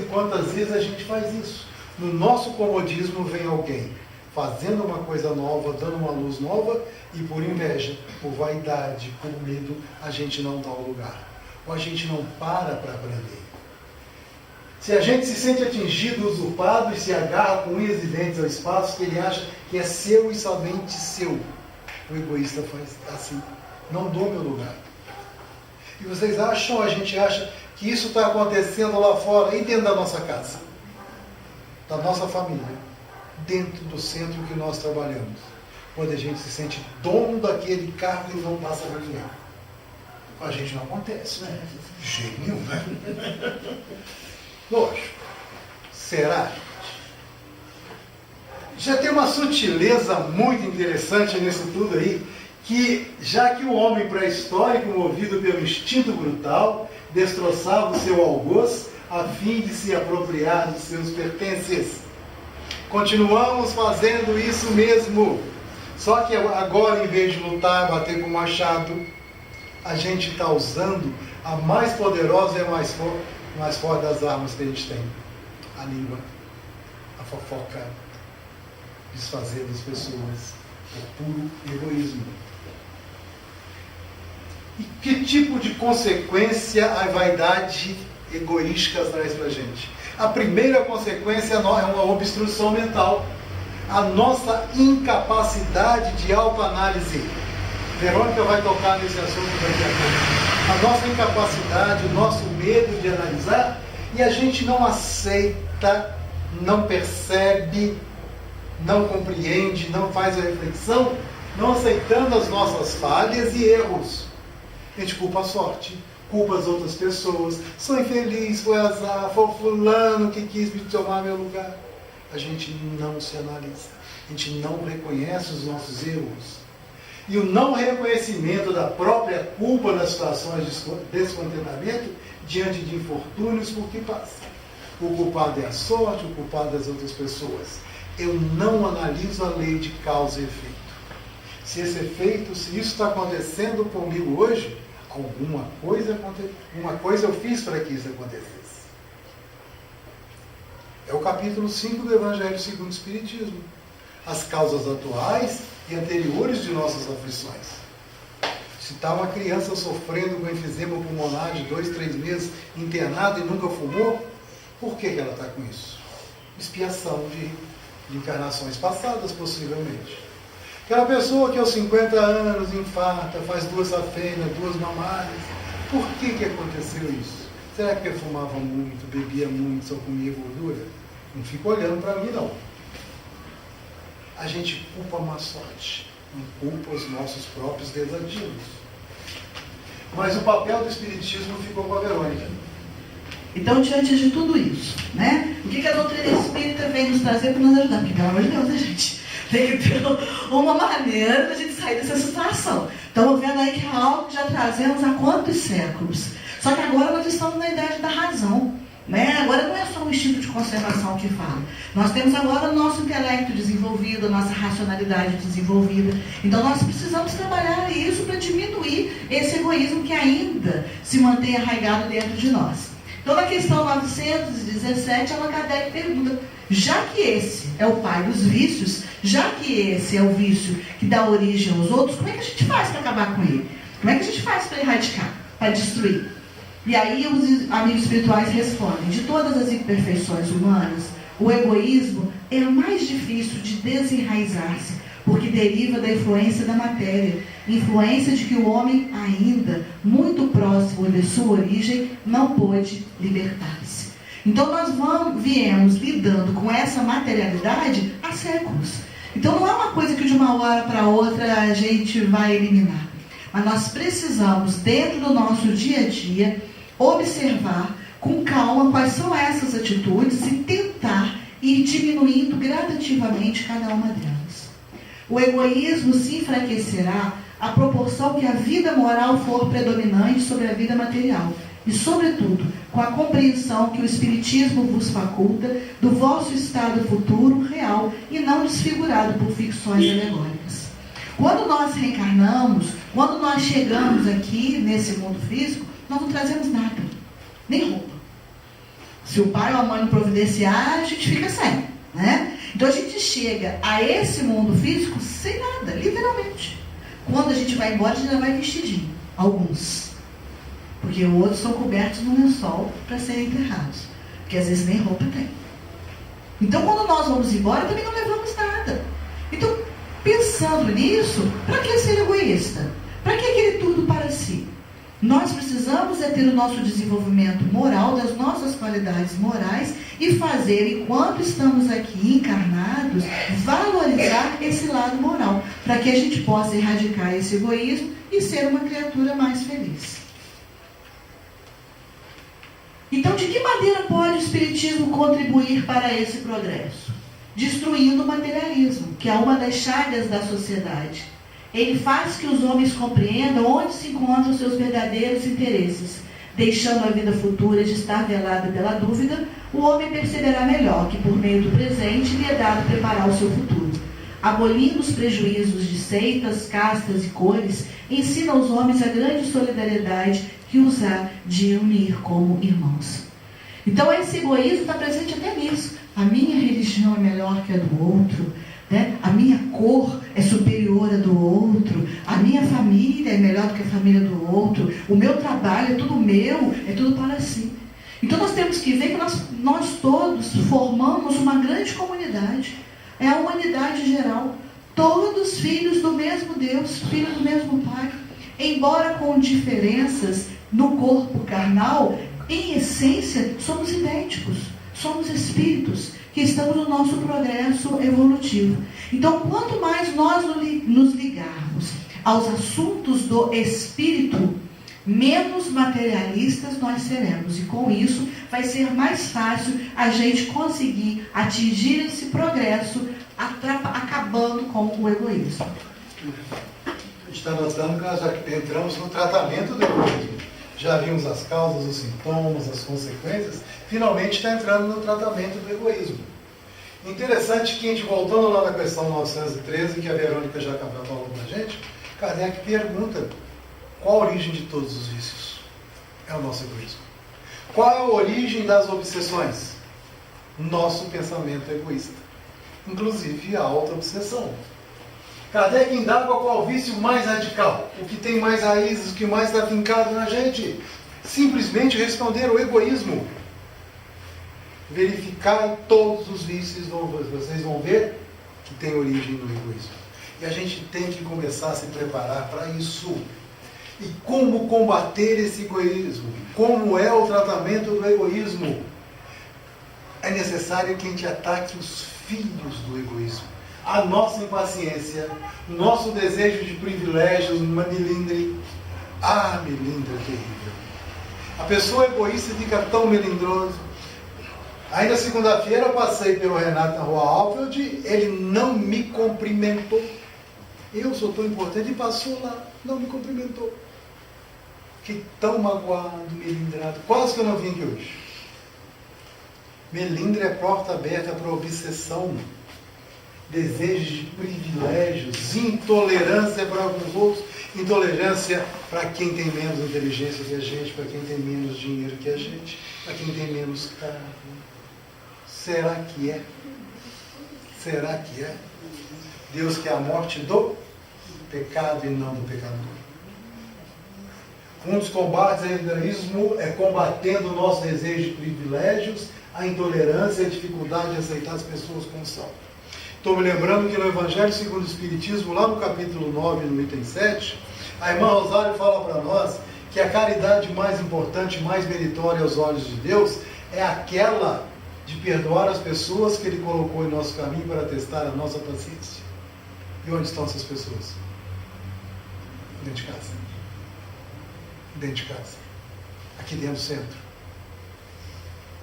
Speaker 1: vezes a gente faz isso? No nosso comodismo vem alguém fazendo uma coisa nova, dando uma luz nova, e por inveja, por vaidade, por medo, a gente não dá o lugar. Ou a gente não para aprender. Se a gente se sente atingido, usurpado, e se agarra com unhas e dentes ao espaço que ele acha que é seu e somente seu, o egoísta faz assim, não dou meu lugar. E vocês acham, a gente acha que isso está acontecendo lá fora e dentro da nossa casa, da nossa família, dentro do centro que nós trabalhamos, quando a gente se sente dono daquele cargo e não passa para ninguém. Com a gente não acontece, né? De jeito nenhum, né? Lógico. Será, gente? Já tem uma sutileza muito interessante nisso tudo aí, que já que o homem pré-histórico, movido pelo instinto brutal, destroçava o seu algoz a fim de se apropriar dos seus pertences. Continuamos fazendo isso mesmo. Só que agora, em vez de lutar, bater com o machado, a gente está usando a mais poderosa e a mais forte das armas que a gente tem. A língua, a fofoca, desfazer das pessoas, o puro egoísmo. E que tipo de consequência a vaidade egoística traz para a gente? A primeira consequência é uma obstrução mental. A nossa incapacidade de autoanálise. Verônica vai tocar nesse assunto daqui a pouco. A nossa incapacidade, o nosso medo de analisar, e a gente não aceita, não percebe, não compreende, não faz a reflexão, não aceitando as nossas falhas e erros. A gente culpa a sorte, culpa as outras pessoas, sou infeliz, foi azar, foi o fulano que quis me tomar meu lugar. A gente não se analisa, a gente não reconhece os nossos erros. E o não reconhecimento da própria culpa nas situações de descontentamento diante de infortúnios por que passa. O culpado é a sorte, o culpado é as outras pessoas. Eu não analiso a lei de causa e efeito. Se esse efeito, se isso está acontecendo comigo hoje, alguma coisa eu fiz para que isso acontecesse. É o capítulo 5 do Evangelho segundo o Espiritismo. As causas atuais e anteriores de nossas aflições. Se está uma criança sofrendo com enfisema pulmonar de 2, 3 meses, internada e nunca fumou, por que ela está com isso? Expiação de encarnações passadas, possivelmente. Aquela pessoa que aos 50 anos infarta, faz 2 safenas, 2 mamárias, por que aconteceu isso? Será que eu fumava muito, bebia muito, só comia gordura? Não fica olhando para mim, não. A gente culpa a má sorte, não culpa os nossos próprios desativos. Mas o papel do Espiritismo ficou com a Verônica.
Speaker 2: Então, diante de tudo isso, né? O que a doutrina espírita vem nos trazer para nos ajudar? Porque, pelo amor de Deus, né, gente? Tem que ter uma maneira da gente sair dessa situação. Estamos vendo aí que é algo que já trazemos há quantos séculos. Só que agora nós estamos na idade da razão. Né? Agora não é só o instinto de conservação que fala. Nós temos agora o nosso intelecto desenvolvido, a nossa racionalidade desenvolvida. Então nós precisamos trabalhar isso para diminuir esse egoísmo que ainda se mantém arraigado dentro de nós. Então na questão 917, Allan Kardec pergunta, já que esse é o pai dos vícios, já que esse é o vício que dá origem aos outros, como é que a gente faz para acabar com ele? Como é que a gente faz para erradicar, para destruir? E aí os amigos espirituais respondem, de todas as imperfeições humanas, o egoísmo é o mais difícil de desenraizar-se, porque deriva da influência da matéria, influência de que o homem ainda, muito próximo de sua origem, não pôde libertar-se. Então nós viemos lidando com essa materialidade há séculos. Então não é uma coisa que de uma hora para outra a gente vai eliminar. Mas nós precisamos, dentro do nosso dia a dia, observar com calma quais são essas atitudes e tentar ir diminuindo gradativamente cada uma delas. O egoísmo se enfraquecerá à proporção que a vida moral for predominante sobre a vida material e, sobretudo, com a compreensão que o Espiritismo vos faculta do vosso estado futuro real e não desfigurado por ficções alegóricas. Quando nós reencarnamos, quando nós chegamos aqui nesse mundo físico, nós não trazemos nada, nem roupa. Se o pai ou a mãe não providenciar, a gente fica sem, né? Então a gente chega a esse mundo físico sem nada, literalmente. Quando a gente vai embora, a gente já vai vestidinho, alguns. Porque outros são cobertos no lençol para serem enterrados, porque às vezes nem roupa tem. Então quando nós vamos embora, também não levamos nada. Então, pensando nisso, para que ser egoísta? Para que aquele tudo para si? Nós precisamos ter o nosso desenvolvimento moral, das nossas qualidades morais e fazer, enquanto estamos aqui encarnados, valorizar esse lado moral, para que a gente possa erradicar esse egoísmo e ser uma criatura mais feliz. Então, de que maneira pode o Espiritismo contribuir para esse progresso? Destruindo o materialismo, que é uma das chagas da sociedade. Ele faz que os homens compreendam onde se encontram seus verdadeiros interesses. Deixando a vida futura de estar velada pela dúvida, o homem perceberá melhor que, por meio do presente, lhe é dado preparar o seu futuro. Abolindo os prejuízos de seitas, castas e cores, ensina aos homens a grande solidariedade que os há de unir como irmãos. Então esse egoísmo está presente até nisso. A minha religião é melhor que a do outro, né? A minha cor é superior à do outro, a minha família é melhor do que a família do outro, o meu trabalho é tudo meu, é tudo para si. Então nós temos que ver que nós todos formamos uma grande comunidade, é a humanidade geral, todos filhos do mesmo Deus, filhos do mesmo Pai, embora com diferenças no corpo carnal, em essência somos idênticos, somos espíritos que estamos no nosso progresso evolutivo. Então, quanto mais nós nos ligarmos aos assuntos do espírito, menos materialistas nós seremos. E com isso, vai ser mais fácil a gente conseguir atingir esse progresso, acabando com o egoísmo.
Speaker 1: A gente está notando que nós já entramos no tratamento do egoísmo. Já vimos as causas, os sintomas, as consequências. Finalmente está entrando no tratamento do egoísmo. Interessante que a gente, voltando lá na questão 913, que a Verônica já acabou falando para a gente, Kardec pergunta: qual a origem de todos os vícios? É o nosso egoísmo. Qual é a origem das obsessões? Nosso pensamento egoísta. Inclusive a auto-obsessão. Kardec indaga qual o vício mais radical, o que tem mais raízes, o que mais está fincado na gente. Simplesmente responder o egoísmo. Verificar todos os vícios, vocês vão ver que tem origem no egoísmo. E a gente tem que começar a se preparar para isso. E como combater esse egoísmo? Como é o tratamento do egoísmo? É necessário que a gente ataque os filhos do egoísmo. A nossa impaciência, nosso desejo de privilégios, uma melindre. Ah, melindre é terrível. A pessoa egoísta fica tão melindrosa. Ainda segunda-feira eu passei pelo Renato na Rua Alfield, ele não me cumprimentou. Eu sou tão importante e passou lá, não me cumprimentou. Fiquei tão magoado, melindrado. Quase que eu não vim aqui hoje. Melindre é porta aberta para obsessão, desejos de privilégios, intolerância para alguns outros, intolerância para quem tem menos inteligência que a gente, para quem tem menos dinheiro que a gente, para quem tem menos carro. Será que é? Será que é? Deus quer a morte do pecado e não do pecador. Um dos combates ao egoísmo é combatendo o nosso desejo de privilégios, a intolerância e a dificuldade de aceitar as pessoas como são. Estou me lembrando que no Evangelho segundo o Espiritismo, lá no capítulo 9, no item 7, a irmã Rosário fala para nós que a caridade mais importante, mais meritória aos olhos de Deus, é aquela de perdoar as pessoas que Ele colocou em nosso caminho para testar a nossa paciência. E onde estão essas pessoas? Dentro de casa. Dentro de casa. Aqui dentro do centro.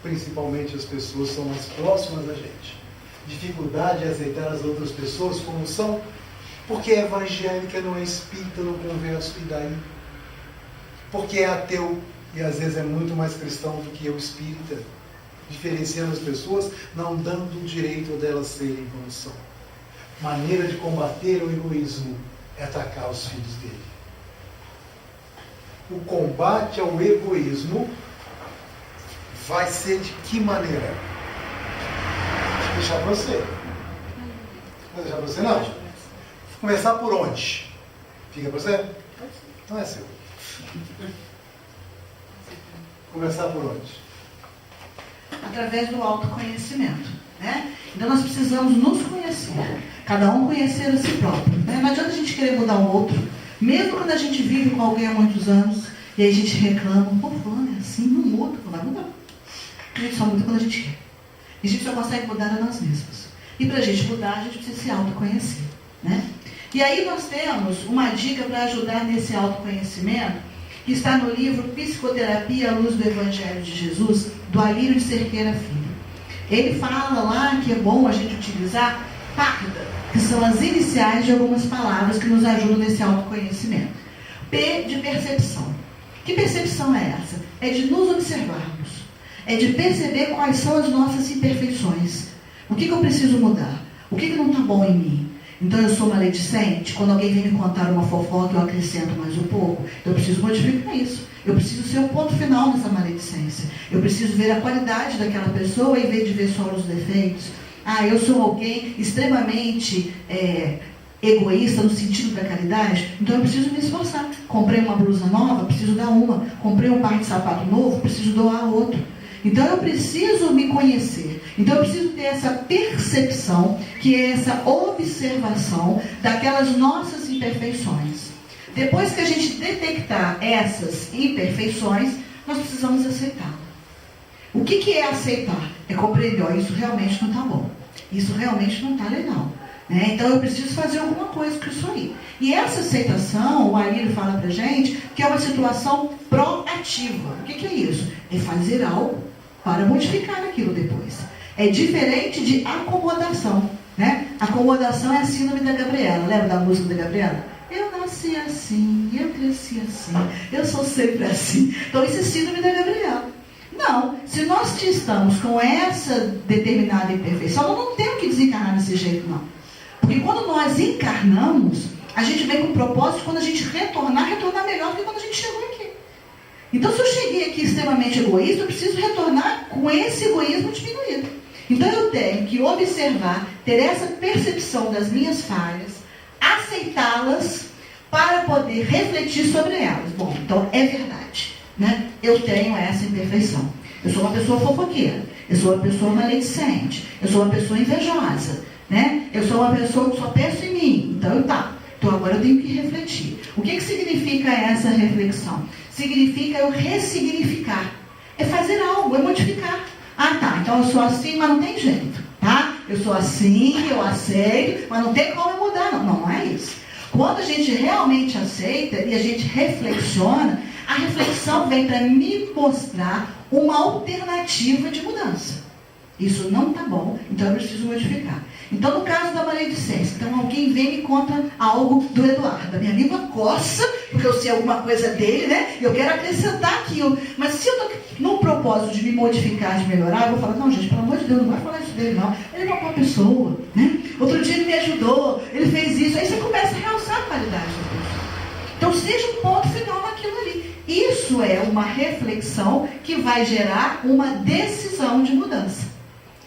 Speaker 1: Principalmente as pessoas são mais próximas da gente. Dificuldade em aceitar as outras pessoas como são, porque é evangélica, não é espírita, não converso, e daí? Porque é ateu, e às vezes é muito mais cristão do que eu espírita, diferenciando as pessoas, não dando o direito delas serem como são. Maneira de combater o egoísmo é atacar os filhos dele. O combate ao egoísmo vai ser de que maneira? Vou deixar para você. Não vou deixar para você, não. Vou começar por onde? Fica para você? Então é seu. Começar por onde?
Speaker 2: Através do autoconhecimento, né? Então nós precisamos nos conhecer, cada um conhecer a si próprio, né? Não adianta a gente querer mudar o outro, mesmo quando a gente vive com alguém há muitos anos e aí a gente reclama, pô, fulano é assim, não muda, não vai mudar. A gente só muda quando a gente quer. E a gente só consegue mudar a nós mesmos. E para a gente mudar, a gente precisa se autoconhecer, né? E aí nós temos uma dica para ajudar nesse autoconhecimento, que está no livro Psicoterapia à Luz do Evangelho de Jesus, do Alírio de Cerqueira Filho. Ele fala lá que é bom a gente utilizar PARDA, que são as iniciais de algumas palavras que nos ajudam nesse autoconhecimento. P de percepção. Que percepção é essa? É de nos observarmos. É de perceber quais são as nossas imperfeições. O que eu preciso mudar? O que não está bom em mim? Então eu sou maledicente, quando alguém vem me contar uma fofoca, eu acrescento mais um pouco. Então eu preciso modificar isso. Eu preciso ser o ponto final dessa maledicência. Eu preciso ver a qualidade daquela pessoa em vez de ver só os defeitos. Ah, eu sou alguém extremamente egoísta no sentido da caridade, então eu preciso me esforçar. Comprei uma blusa nova, preciso dar uma. Comprei um par de sapato novo, preciso doar outro. Então eu preciso me conhecer. Então eu preciso ter essa percepção, que é essa observação daquelas nossas imperfeições. Depois que a gente detectar essas imperfeições, nós precisamos aceitar. O que é aceitar? É compreender, ó, isso realmente não está bom. Isso realmente não está legal. Né? Então eu preciso fazer alguma coisa com isso aí. E essa aceitação, o Alírio fala pra gente, que é uma situação proativa. O que é isso? É fazer algo para modificar aquilo depois. É diferente de acomodação. Né? Acomodação é a síndrome da Gabriela. Lembra da música da Gabriela? Eu nasci assim, eu cresci assim, eu sou sempre assim. Então isso é síndrome da Gabriela. Não, se nós estamos com essa determinada imperfeição, nós não temos que desencarnar desse jeito, não. Porque quando nós encarnamos, a gente vem com um propósito, quando a gente retornar melhor do que quando a gente chegou aqui. Então, se eu cheguei aqui extremamente egoísta, eu preciso retornar com esse egoísmo diminuído. Então, eu tenho que observar, ter essa percepção das minhas falhas, aceitá-las, para poder refletir sobre elas. Bom, então, é verdade. Né? Eu tenho essa imperfeição. Eu sou uma pessoa fofoqueira. Eu sou uma pessoa maledicente. Eu sou uma pessoa invejosa. Né? Eu sou uma pessoa que só penso em mim. Então Então agora eu tenho que refletir. O que significa essa reflexão? Significa eu ressignificar. É fazer algo, é modificar. Ah, tá, então eu sou assim, mas não tem jeito, tá? Eu sou assim, eu aceito, mas não tem como eu mudar, não. Não, não é isso. Quando a gente realmente aceita e a gente reflexiona, a reflexão vem para me mostrar uma alternativa de mudança. Isso não está bom, então eu preciso modificar. Então, no caso da maledicência, então alguém vem e me conta algo do Eduardo. A minha língua coça, porque eu sei alguma coisa dele, né? E eu quero acrescentar aquilo. Mas se eu estou no propósito de me modificar, de melhorar, eu vou falar, não, gente, pelo amor de Deus, não vai falar isso dele, não. Ele é uma boa pessoa, né? Outro dia ele me ajudou, ele fez isso. Aí você começa a realçar a qualidade da pessoa. Então, seja um ponto final naquilo ali. Isso é uma reflexão que vai gerar uma decisão de mudança.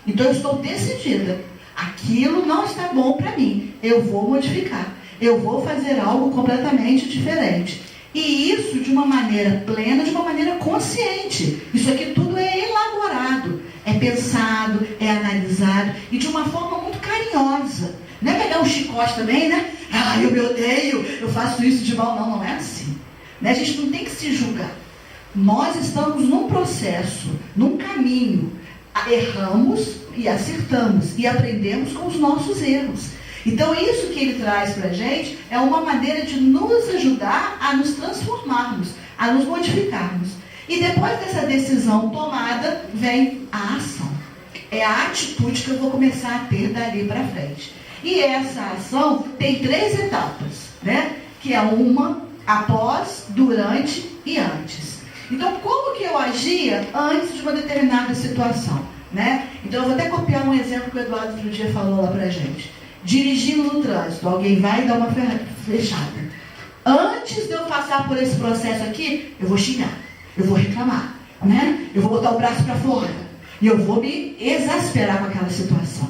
Speaker 2: Então, eu estou decidida. Aquilo não está bom para mim. Eu vou modificar. Eu vou fazer algo completamente diferente. E isso de uma maneira plena, de uma maneira consciente. Isso aqui tudo é elaborado, é pensado, é analisado e de uma forma muito carinhosa. Não é pegar um chicote também, né? Ah, eu me odeio, eu faço isso de mal. Não, não é assim. Né? A gente não tem que se julgar. Nós estamos num processo, num caminho. Erramos e acertamos e aprendemos com os nossos erros. Então isso que ele traz para a gente é uma maneira de nos ajudar a nos transformarmos, a nos modificarmos. E depois dessa decisão tomada, vem a ação. É a atitude que eu vou começar a ter dali para frente. E essa ação tem 3 etapas, né? Que é uma após, durante e antes. Então, como que eu agia antes de uma determinada situação, né? Então, eu vou até copiar um exemplo que o Eduardo outro dia falou lá pra gente. Dirigindo no trânsito, alguém vai dar uma fechada. Antes de eu passar por esse processo aqui, eu vou xingar, eu vou reclamar, né? Eu vou botar o braço para fora e eu vou me exasperar com aquela situação.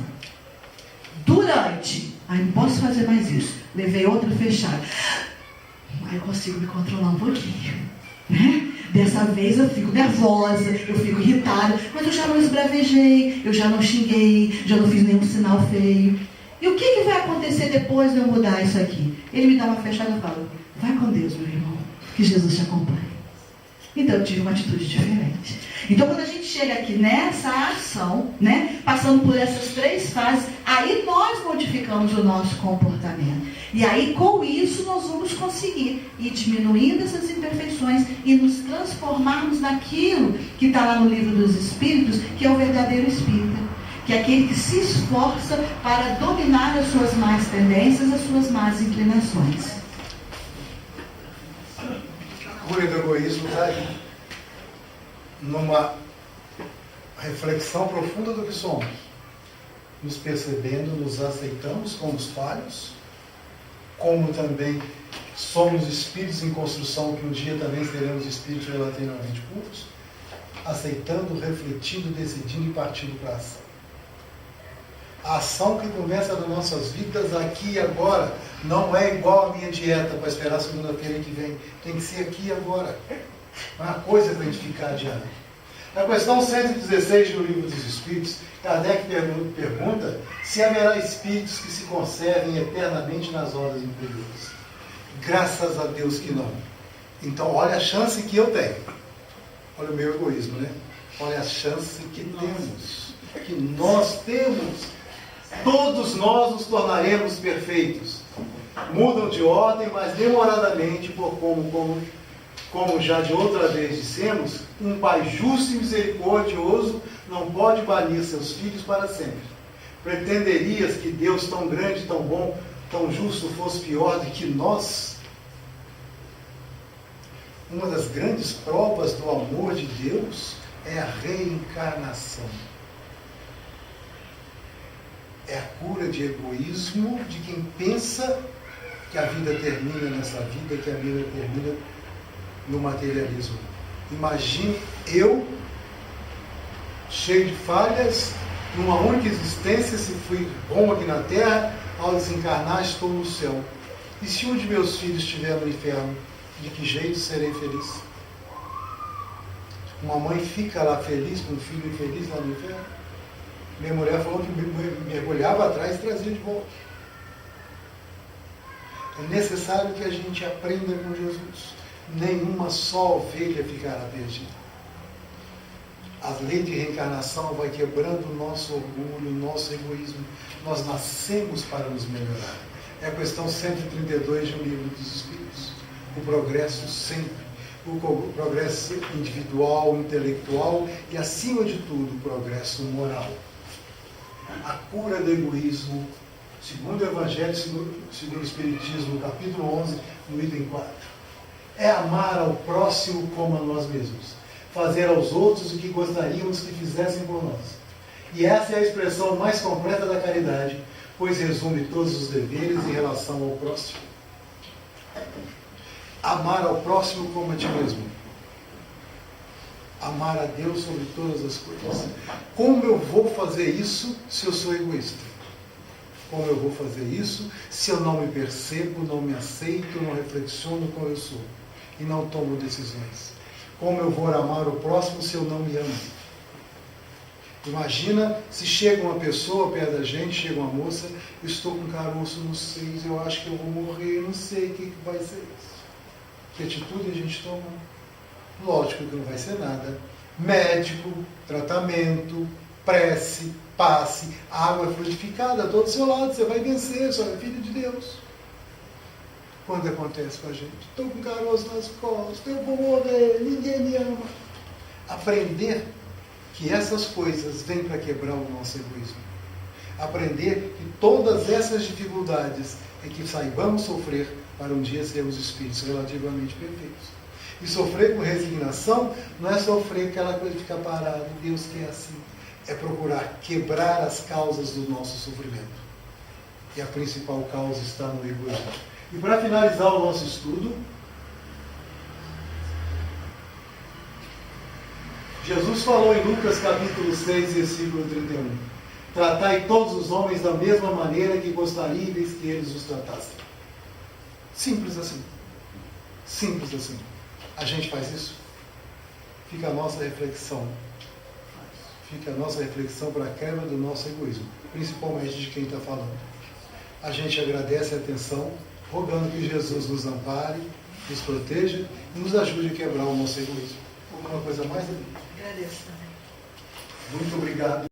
Speaker 2: Durante, não posso fazer mais isso. Levei outra fechada. Aí eu consigo me controlar um pouquinho, né? Dessa vez eu fico nervosa, eu fico irritada, mas eu já não esbravejei, eu já não xinguei, já não fiz nenhum sinal feio. E o que vai acontecer depois de eu mudar isso aqui? Ele me dá uma fechada e fala, vai com Deus, meu irmão, que Jesus te acompanhe. Então eu tive uma atitude diferente. Então quando a gente chega aqui nessa ação, né, passando por essas 3 fases, aí nós modificamos o nosso comportamento. E aí com isso nós vamos conseguir ir diminuindo essas imperfeições e nos transformarmos naquilo que está lá no livro dos Espíritos, que é o verdadeiro espírita. Que é aquele que se esforça para dominar as suas más tendências, as suas más inclinações.
Speaker 1: A cura do egoísmo está aí, numa reflexão profunda do que somos, nos percebendo, nos aceitamos como os falhos, como também somos espíritos em construção, que um dia também seremos espíritos relativamente puros, aceitando, refletindo, decidindo e partindo para a ação. A ação que começa nas nossas vidas aqui e agora não é igual à minha dieta para esperar segunda-feira que vem. Tem que ser aqui e agora. Uma coisa para a gente ficar adiante. Na questão 116 do Livro dos Espíritos, Kardec pergunta se haverá espíritos que se conservem eternamente nas horas inferiores. Graças a Deus que não. Então, olha a chance que eu tenho. Olha o meu egoísmo, né? Olha a chance que temos. Que nós temos. Todos nós nos tornaremos perfeitos. Mudam de ordem, mas demoradamente, como já de outra vez dissemos, um pai justo e misericordioso não pode banir seus filhos para sempre. Pretenderias que Deus tão grande, tão bom, tão justo fosse pior do que nós? Uma das grandes provas do amor de Deus é a reencarnação. É a cura de egoísmo de quem pensa que a vida termina nessa vida, que a vida termina no materialismo. Imagine eu, cheio de falhas, numa única existência, se fui bom aqui na Terra, ao desencarnar estou no céu. E se um de meus filhos estiver no inferno, de que jeito serei feliz? Uma mãe fica lá feliz com um filho infeliz lá no inferno? Minha mulher falou que mergulhava atrás e trazia de volta. É necessário que a gente aprenda com Jesus. Nenhuma só ovelha ficará perdida. A lei de reencarnação vai quebrando o nosso orgulho, o nosso egoísmo. Nós nascemos para nos melhorar. É a questão 132 do Livro dos Espíritos. O progresso sempre. O progresso individual, intelectual e, acima de tudo, o progresso moral. A cura do egoísmo, segundo o Evangelho, segundo o Espiritismo, capítulo 11, no item 4. É amar ao próximo como a nós mesmos. Fazer aos outros o que gostaríamos que fizessem por nós. E essa é a expressão mais completa da caridade, pois resume todos os deveres em relação ao próximo. Amar ao próximo como a ti mesmo. Amar a Deus sobre todas as coisas. Como eu vou fazer isso se eu sou egoísta? Como eu vou fazer isso se eu não me percebo, não me aceito, não reflexiono como eu sou e não tomo decisões? Como eu vou amar o próximo se eu não me amo? Imagina se chega uma pessoa perto da gente, chega uma moça, eu estou com caroço nos seios, eu acho que eu vou morrer, não sei o que vai ser isso. Que atitude a gente toma? Lógico que não vai ser nada. Médico, tratamento, prece, passe, água frutificada, a todo seu lado, você vai vencer, você é filho de Deus. Quando acontece com a gente? Estou com caroço nas costas, eu vou morrer, ninguém me ama. Aprender que essas coisas vêm para quebrar o nosso egoísmo. Aprender que todas essas dificuldades é que saibamos sofrer para um dia sermos espíritos relativamente perfeitos. E sofrer com resignação não é sofrer aquela coisa de ficar parado, Deus quer assim. É procurar quebrar as causas do nosso sofrimento. E a principal causa está no egoísmo. E para finalizar o nosso estudo, Jesus falou em Lucas capítulo 6, versículo 31. Tratai todos os homens da mesma maneira que gostaríeis que eles os tratassem. Simples assim. Simples assim. A gente faz isso? Fica a nossa reflexão. Fica a nossa reflexão para a quebra do nosso egoísmo, principalmente de quem está falando. A gente agradece a atenção, rogando que Jesus nos ampare, nos proteja e nos ajude a quebrar o nosso egoísmo. Alguma coisa mais?
Speaker 2: Agradeço também.
Speaker 1: Muito obrigado.